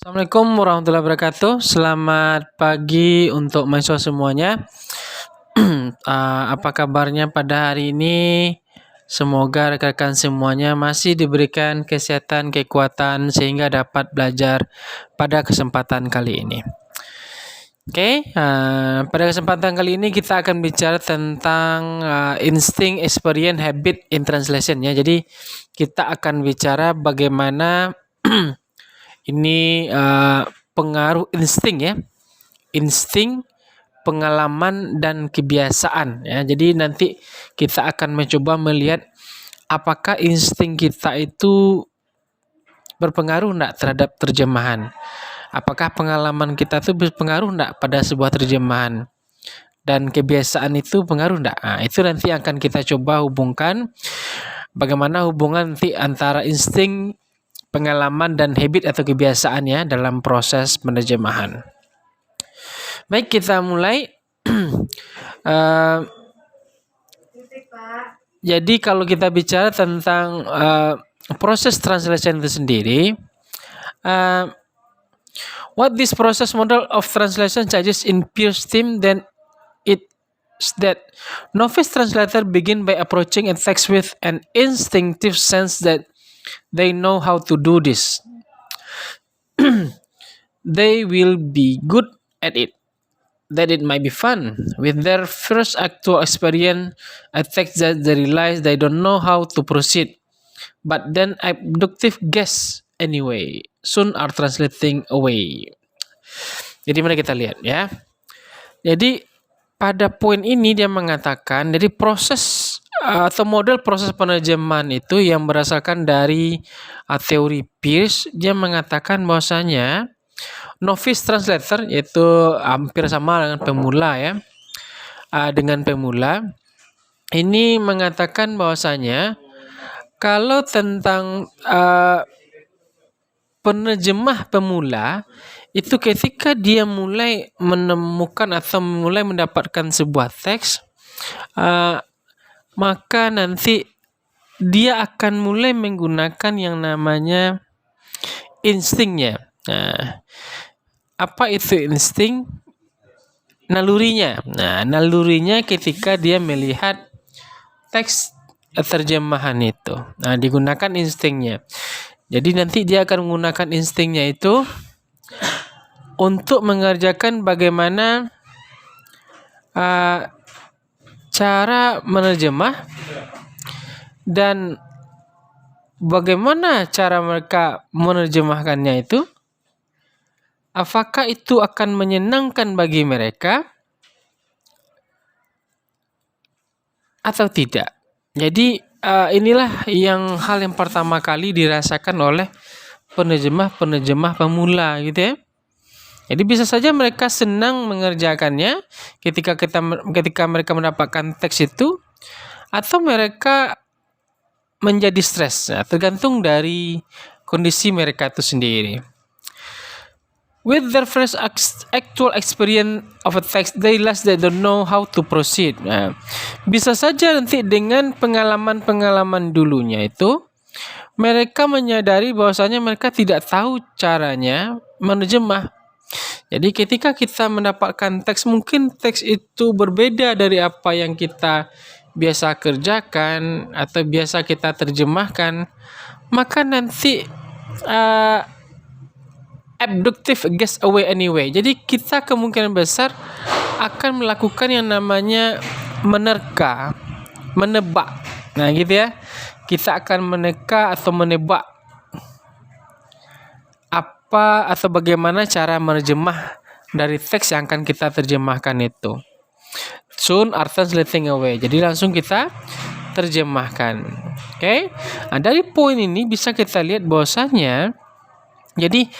Assalamualaikum warahmatullahi wabarakatuh. Selamat pagi untuk mahasiswa semuanya. Apa kabarnya pada hari ini? Semoga rekan-rekan semuanya masih diberikan kesehatan, kekuatan sehingga dapat belajar pada kesempatan kali ini. Oke, pada kesempatan kali ini kita akan bicara tentang insting, experience, habit in translation ya. Jadi kita akan bicara bagaimana ini pengaruh insting ya, insting, pengalaman dan kebiasaan ya. Jadi nanti kita akan mencoba melihat apakah insting kita itu berpengaruh enggak terhadap terjemahan. Apakah pengalaman kita itu berpengaruh enggak pada sebuah terjemahan. Dan kebiasaan itu pengaruh enggak? Nah, itu nanti akan kita coba hubungkan bagaimana hubungan nanti antara insting, pengalaman dan habit atau kebiasaan ya dalam proses penerjemahan. Baik, kita mulai. Jadi kalau kita bicara tentang proses translation itu sendiri, what this process model of translation suggests in Peirce's theme, then it's that novice translator begin by approaching a text with an instinctive sense that they know how to do this. They will be good at it. That it might be fun. With their first actual experience, a text that they realize they don't know how to proceed, but then abductive guess anyway, soon are translating away. Jadi mari kita lihat ya. Jadi pada poin ini dia mengatakan, jadi proses atau model proses penerjemahan itu yang berdasarkan dari teori Peirce, dia mengatakan bahwasanya novice translator, yaitu hampir sama dengan pemula ya, dengan pemula ini mengatakan bahwasanya kalau tentang penerjemah pemula itu ketika dia mulai menemukan atau mulai mendapatkan sebuah teks, maka nanti dia akan mulai menggunakan yang namanya instingnya. Nah, apa itu insting? Nalurinya. Nah, nalurinya ketika dia melihat teks terjemahan itu. Nah, digunakan instingnya. Jadi nanti dia akan menggunakan instingnya itu untuk mengerjakan bagaimana cara menerjemah dan bagaimana cara mereka menerjemahkannya itu. Apakah itu akan menyenangkan bagi mereka atau tidak? Jadi inilah hal yang pertama kali dirasakan oleh penerjemah pemula gitu ya. Jadi bisa saja mereka senang mengerjakannya ketika mereka mendapatkan teks itu, atau mereka menjadi stres. Nah, tergantung dari kondisi mereka itu sendiri. With their first actual experience of a text, they realize they don't know how to proceed. Nah, bisa saja nanti dengan pengalaman dulunya itu, mereka menyadari bahwasanya mereka tidak tahu caranya menerjemah. Jadi ketika kita mendapatkan teks, mungkin teks itu berbeda dari apa yang kita biasa kerjakan atau biasa kita terjemahkan, maka nanti abductive guess away anyway. Jadi kita kemungkinan besar akan melakukan yang namanya menerka, menebak. Nah gitu ya. Kita akan meneka atau menebak apa atau bagaimana cara menerjemah dari teks yang akan kita terjemahkan itu. Soon are translating away. Jadi langsung kita terjemahkan. Oke? Nah, dari poin ini bisa kita lihat bahwasanya jadi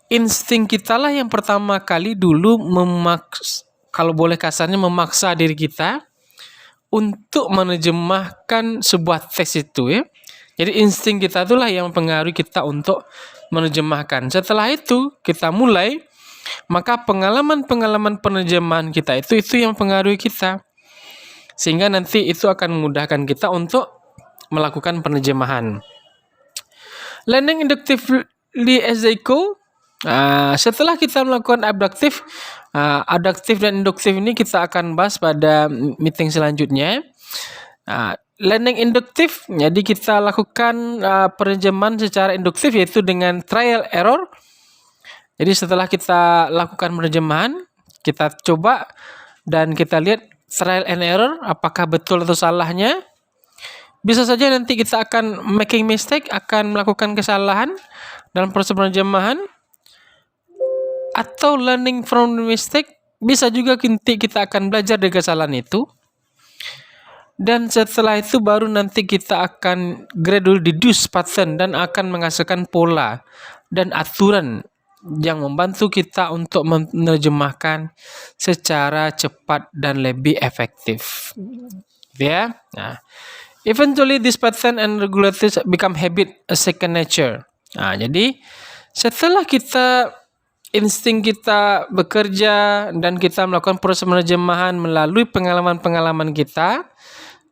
insting kita lah yang pertama kali dulu kalau boleh kasarnya memaksa diri kita untuk menerjemahkan sebuah teks itu ya. Jadi insting kita itulah yang mempengaruhi kita untuk menerjemahkan. Setelah itu kita mulai, maka pengalaman penerjemahan kita itu yang mempengaruhi kita. Sehingga nanti itu akan memudahkan kita untuk melakukan penerjemahan. Learning inductively as they go, Setelah kita melakukan adaptif dan induktif ini kita akan bahas pada meeting selanjutnya. Learning induktif, jadi kita lakukan penerjemahan secara induktif yaitu dengan trial error. Jadi setelah kita lakukan penerjemahan, kita coba dan kita lihat trial and error apakah betul atau salahnya. Bisa saja nanti kita akan making mistake, akan melakukan kesalahan dalam proses penerjemahan, atau learning from the mistake, bisa juga nanti kita akan belajar dari kesalahan itu. Dan setelah itu baru nanti kita akan gradually deduce pattern dan akan menghasilkan pola dan aturan yang membantu kita untuk menerjemahkan secara cepat dan lebih efektif. Ya. Nah, eventually this pattern and regularities become habit, a second nature. Jadi setelah insting kita bekerja dan kita melakukan proses penerjemahan melalui pengalaman-pengalaman kita,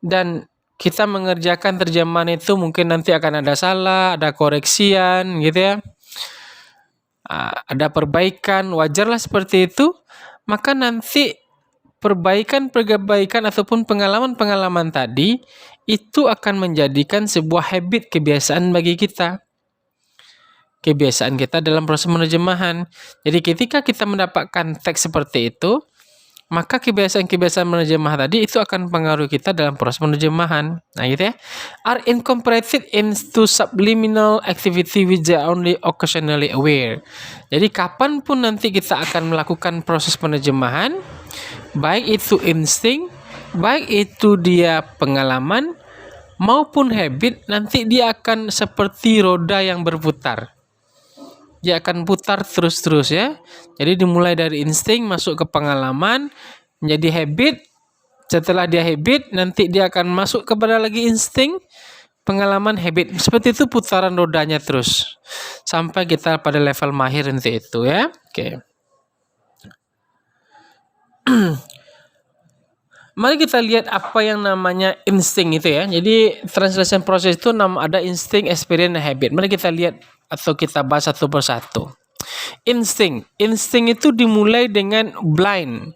dan kita mengerjakan terjemahan itu mungkin nanti akan ada salah, ada koreksian gitu ya, ada perbaikan, wajarlah seperti itu. Maka nanti perbaikan ataupun pengalaman-pengalaman tadi itu akan menjadikan sebuah habit, kebiasaan bagi kita. Kebiasaan kita dalam proses penerjemahan. Jadi ketika kita mendapatkan teks seperti itu, maka kebiasaan-kebiasaan menerjemah tadi itu akan mempengaruhi kita dalam proses penerjemahan. Nah gitu ya. Are incorporated into subliminal activity which they are only occasionally aware. Jadi kapanpun nanti kita akan melakukan proses penerjemahan, baik itu insting, baik itu dia pengalaman, maupun habit, nanti dia akan seperti roda yang berputar. Dia akan putar terus-terus ya. Jadi dimulai dari insting, masuk ke pengalaman, menjadi habit. Setelah dia habit, nanti dia akan masuk kepada lagi insting, pengalaman, habit. Seperti itu putaran rodanya terus. Sampai kita pada level mahir nanti itu ya. Oke. Mari kita lihat apa yang namanya insting itu ya. Jadi translation process itu ada insting, experience, dan habit. Mari kita lihat atau kita bahas satu persatu. Insting itu dimulai dengan blind,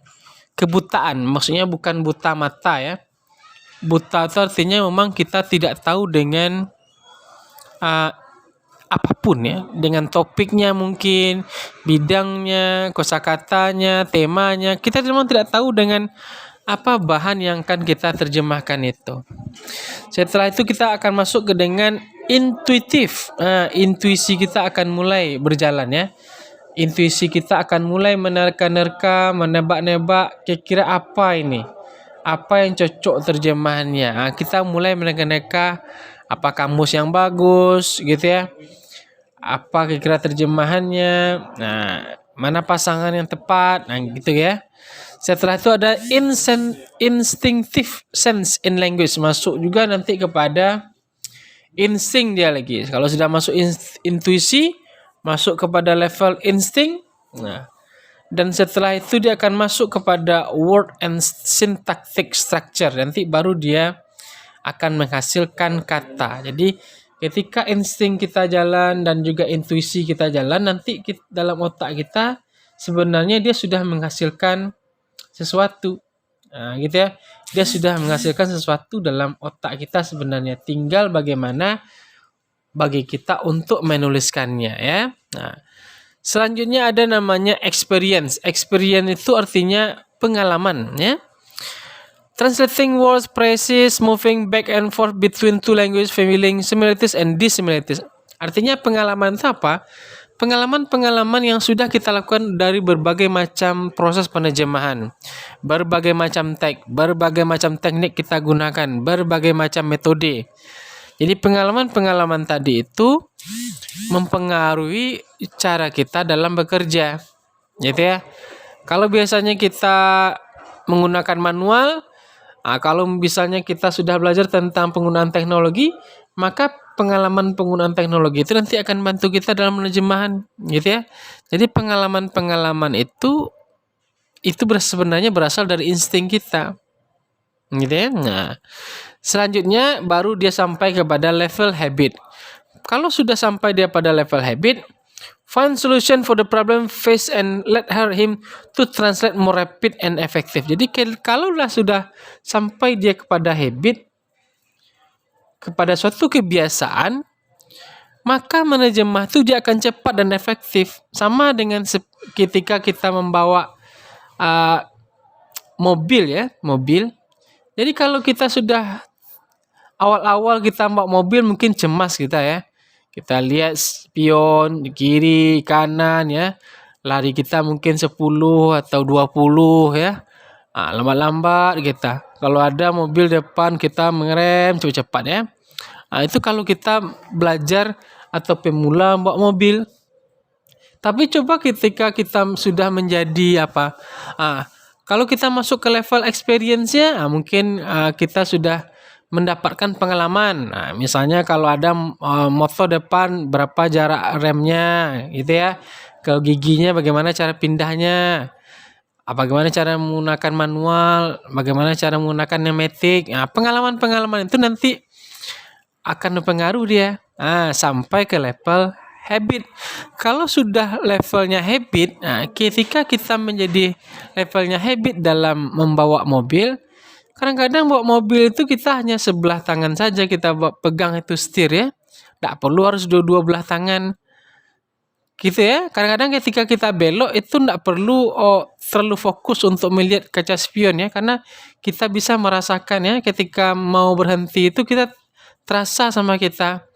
kebutaan. Maksudnya bukan buta mata ya. Buta itu artinya memang kita tidak tahu dengan apapun ya, dengan topiknya mungkin, bidangnya, kosakatanya, temanya. Kita memang tidak tahu dengan apa bahan yang akan kita terjemahkan itu. Setelah itu kita akan masuk ke dengan intuitif. Intuisi kita akan mulai berjalan ya. Intuisi kita akan mulai menerka-nerka, menebak-nebak kira-kira apa ini, apa yang cocok terjemahannya. Kita mulai menerka-nerka apa kamus yang bagus gitu ya, apa kira-kira terjemahannya, mana pasangan yang tepat, gitu ya. Setelah itu ada instinctive sense in language, masuk juga nanti kepada insting dia lagi. Kalau sudah masuk intuisi, masuk kepada level insting. Dan setelah itu dia akan masuk kepada word and syntactic structure. Nanti baru dia akan menghasilkan kata. Jadi ketika insting kita jalan dan juga intuisi kita jalan, nanti dalam otak kita sebenarnya dia sudah menghasilkan sesuatu. Gitu ya. Dia sudah menghasilkan sesuatu dalam otak kita sebenarnya. Tinggal bagaimana bagi kita untuk menuliskannya ya. Selanjutnya ada namanya experience. Experience itu artinya pengalaman ya. Translating words, phrases, moving back and forth between two languages, feeling similarities and dissimilarities. Artinya pengalaman itu apa? Pengalaman-pengalaman yang sudah kita lakukan dari berbagai macam proses penerjemahan, berbagai macam teks, berbagai macam teknik kita gunakan, berbagai macam metode. Jadi pengalaman-pengalaman tadi itu mempengaruhi cara kita dalam bekerja, gitu ya. Kalau biasanya kita menggunakan manual, kalau misalnya kita sudah belajar tentang penggunaan teknologi, maka pengalaman penggunaan teknologi itu nanti akan bantu kita dalam penerjemahan, gitu ya. Jadi pengalaman-pengalaman itu sebenarnya berasal dari insting kita, gitu ya. Selanjutnya baru dia sampai kepada level habit. Kalau sudah sampai dia pada level habit, Find solution for the problem face and let him to translate more rapid and effective. Jadi kalau sudah sampai dia kepada habit, kepada suatu kebiasaan, maka menerjemah itu dia akan cepat dan efektif. Sama dengan ketika kita membawa mobil ya, mobil. Jadi kalau kita sudah awal-awal kita bawa mobil mungkin cemas kita ya. Kita lihat spion di kiri, kanan ya. Lari kita mungkin 10 atau 20 ya. Lambat-lambat kita. Kalau ada mobil depan kita mengerem cepat-cepat ya. Itu kalau kita belajar atau pemula bawa mobil. Tapi coba ketika kita sudah menjadi kalau kita masuk ke level experience-nya, mungkin kita sudah mendapatkan pengalaman. Misalnya kalau ada motor depan berapa jarak remnya gitu ya. Kalau giginya bagaimana cara pindahnya. Bagaimana cara menggunakan manual, bagaimana cara menggunakan pneumatik. Pengalaman-pengalaman itu nanti akan berpengaruh dia sampai ke level habit. Kalau sudah levelnya habit, ketika kita menjadi levelnya habit dalam membawa mobil, kadang-kadang bawa mobil itu kita hanya sebelah tangan saja kita pegang itu setir ya. Tidak perlu harus dua belah tangan. Gitu ya. Kadang-kadang ketika kita belok itu tidak perlu terlalu fokus untuk melihat kaca spion ya. Karena kita bisa merasakan ya ketika mau berhenti itu kita terasa sama kita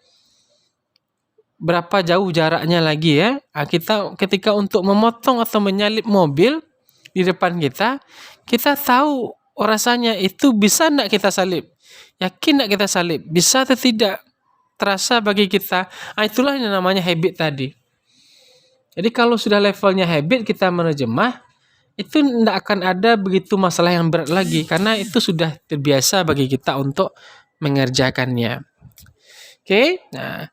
berapa jauh jaraknya lagi ya. Kita ketika untuk memotong atau menyalip mobil di depan kita tahu rasanya itu bisa enggak kita salip? Yakin enggak kita salip? Bisa atau tidak? Terasa bagi kita. Itulah yang namanya habit tadi. Jadi kalau sudah levelnya habit kita menerjemah, itu enggak akan ada begitu masalah yang berat lagi. Karena itu sudah terbiasa bagi kita untuk mengerjakannya. Oke, nah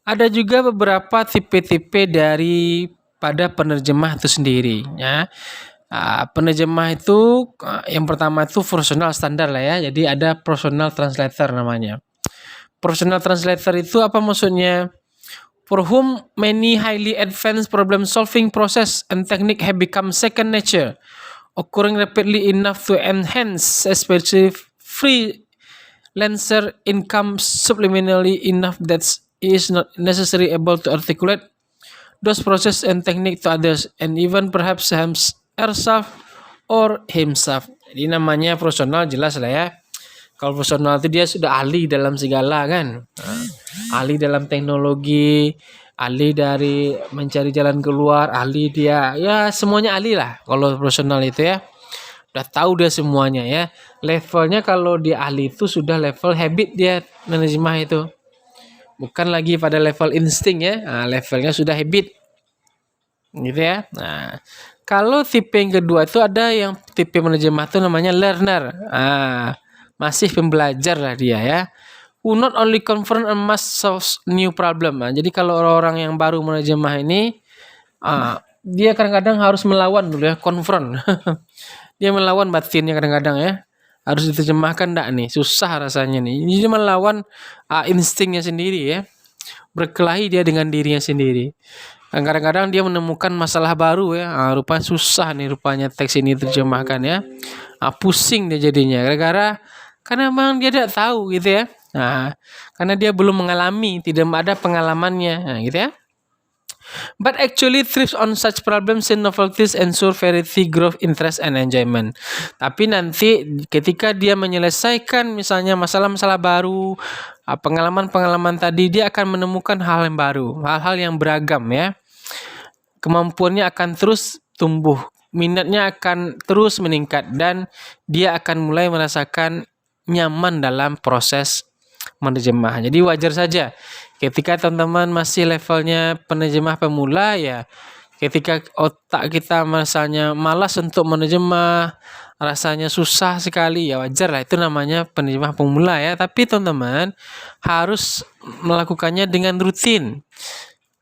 ada juga beberapa tipe-tipe daripada penerjemah itu sendiri ya. Penerjemah itu yang pertama itu profesional standar lah ya. Jadi ada professional translator namanya. Professional translator itu apa maksudnya? For whom many highly advanced problem solving process and technique have become second nature, occurring rapidly enough to enhance especially freelancer income subliminally enough that is not necessarily able to articulate those process and technique to others and even perhaps herself or himself. Jadi namanya profesional jelas lah ya. Kalau profesional itu dia sudah ahli dalam segala kan. Ahli dalam teknologi, ahli dari mencari jalan keluar, ahli dia ya semuanya ahli lah kalau profesional itu ya. Udah tahu dia semuanya ya. Levelnya kalau dia ahli itu sudah level habit dia menerjemah itu. Bukan lagi pada level insting ya. Levelnya sudah habit. Gitu ya. Nah, kalau tipe yang kedua itu ada yang tipe penerjemah itu namanya learner. Masih pembelajar lah dia ya. Who not only confront and must solve new problem. Jadi kalau orang-orang yang baru menerjemah ini, dia kadang-kadang harus melawan dulu ya, confront. Dia melawan batinnya kadang-kadang ya. Harus diterjemahkan enggak nih? Susah rasanya nih. Dia melawan instingnya sendiri ya. Berkelahi dia dengan dirinya sendiri. Kadang-kadang dia menemukan masalah baru ya. Rupanya susah nih rupanya teks ini terjemahkan ya. Pusing dia jadinya. Karena memang dia tidak tahu gitu ya. Karena dia belum mengalami, tidak ada pengalamannya, gitu ya. But actually thrives on such problems and novelties ensure variety, growth, interest, and enjoyment. Tapi nanti ketika dia menyelesaikan misalnya masalah-masalah baru, pengalaman-pengalaman tadi, dia akan menemukan hal yang baru, hal-hal yang beragam ya. Kemampuannya akan terus tumbuh, minatnya akan terus meningkat, dan dia akan mulai merasakan nyaman dalam proses menerjemah. Jadi wajar saja ketika teman-teman masih levelnya penerjemah pemula ya, ketika otak kita misalnya malas untuk menerjemah, rasanya susah sekali ya, wajar lah, itu namanya penerjemah pemula ya. Tapi teman-teman harus melakukannya dengan rutin,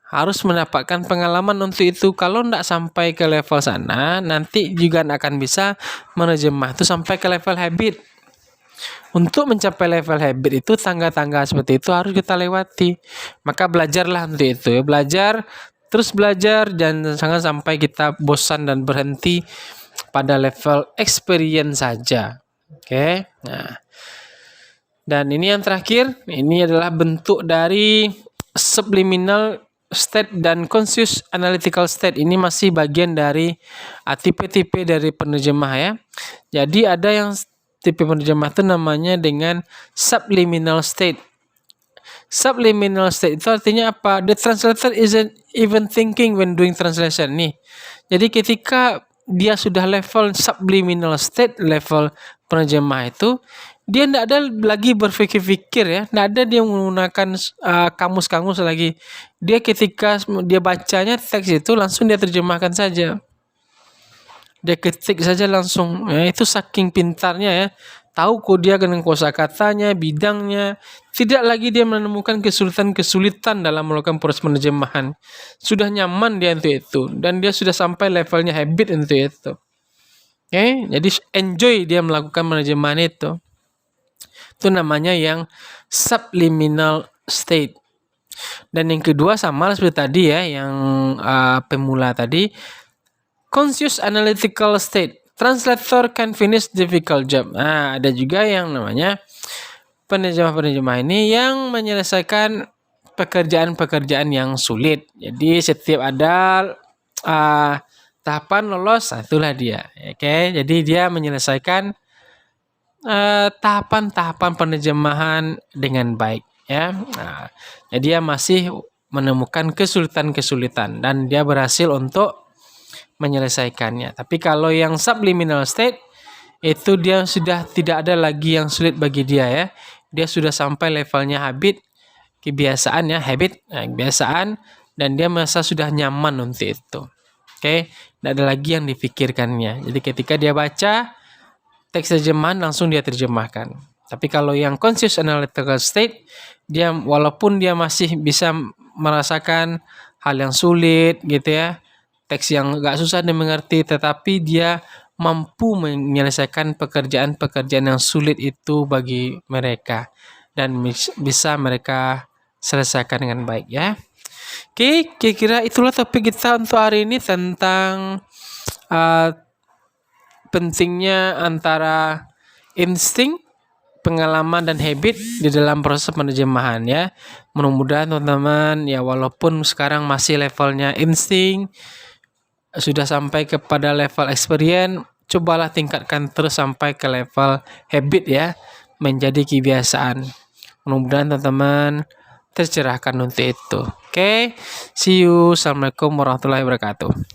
harus mendapatkan pengalaman untuk itu. Kalau tidak sampai ke level sana, nanti juga tidak akan bisa menerjemah itu sampai ke level habit. Untuk mencapai level habit itu tangga-tangga seperti itu harus kita lewati. Maka belajarlah untuk itu. Belajar terus belajar dan jangan sampai kita bosan dan berhenti pada level experience saja. Oke. Nah, dan ini yang terakhir, ini adalah bentuk dari subliminal state dan conscious analytical state. Ini masih bagian dari tipe-tipe dari penerjemah ya. Jadi ada yang tipe penerjemah itu namanya dengan subliminal state. Subliminal state itu artinya apa? The translator isn't even thinking when doing translation nih. Jadi ketika dia sudah level subliminal state, level penerjemah itu, dia tidak ada lagi berpikir-pikir ya, tidak ada dia menggunakan kamus-kamus lagi. Dia ketika dia bacanya teks itu langsung dia terjemahkan saja. Dia ketik saja langsung. Ya, itu saking pintarnya ya. Tahu kok dia dengan kosakatanya, bidangnya. Tidak lagi dia menemukan kesulitan-kesulitan dalam melakukan proses penerjemahan. Sudah nyaman dia untuk itu. Dan dia sudah sampai levelnya habit untuk itu. Oke, jadi enjoy dia melakukan penerjemahan itu. Itu namanya yang subliminal state. Dan yang kedua sama seperti tadi ya, yang pemula tadi. Conscious analytical state. Translator can finish difficult job. Nah, ada juga yang namanya penerjemah-penerjemah ini yang menyelesaikan pekerjaan-pekerjaan yang sulit. Jadi setiap ada tahapan lolos, itulah dia. Oke, jadi dia menyelesaikan tahapan-tahapan penerjemahan dengan baik ya. Nah, jadi dia masih menemukan kesulitan-kesulitan dan dia berhasil untuk menyelesaikannya. Tapi kalau yang subliminal state itu dia sudah tidak ada lagi yang sulit bagi dia ya. Dia sudah sampai levelnya habit, kebiasaan ya, habit, kebiasaan, dan dia merasa sudah nyaman untuk itu. Oke, tidak ada lagi yang difikirkannya. Jadi ketika dia baca teks terjemahan langsung dia terjemahkan. Tapi kalau yang conscious analytical state, dia walaupun dia masih bisa merasakan hal yang sulit gitu ya, teks yang agak susah dimengerti, tetapi dia mampu menyelesaikan pekerjaan-pekerjaan yang sulit itu bagi mereka dan bisa mereka selesaikan dengan baik ya. Oke, kira-kira itulah topik kita untuk hari ini tentang pentingnya antara insting, pengalaman dan habit di dalam proses penerjemahan ya. Mudah-mudahan teman-teman ya, walaupun sekarang masih levelnya insting, sudah sampai kepada level experience, cobalah tingkatkan terus sampai ke level habit ya, menjadi kebiasaan. Mudah-mudahan teman-teman tercerahkan untuk itu. Oke, see you. Assalamualaikum warahmatullahi wabarakatuh.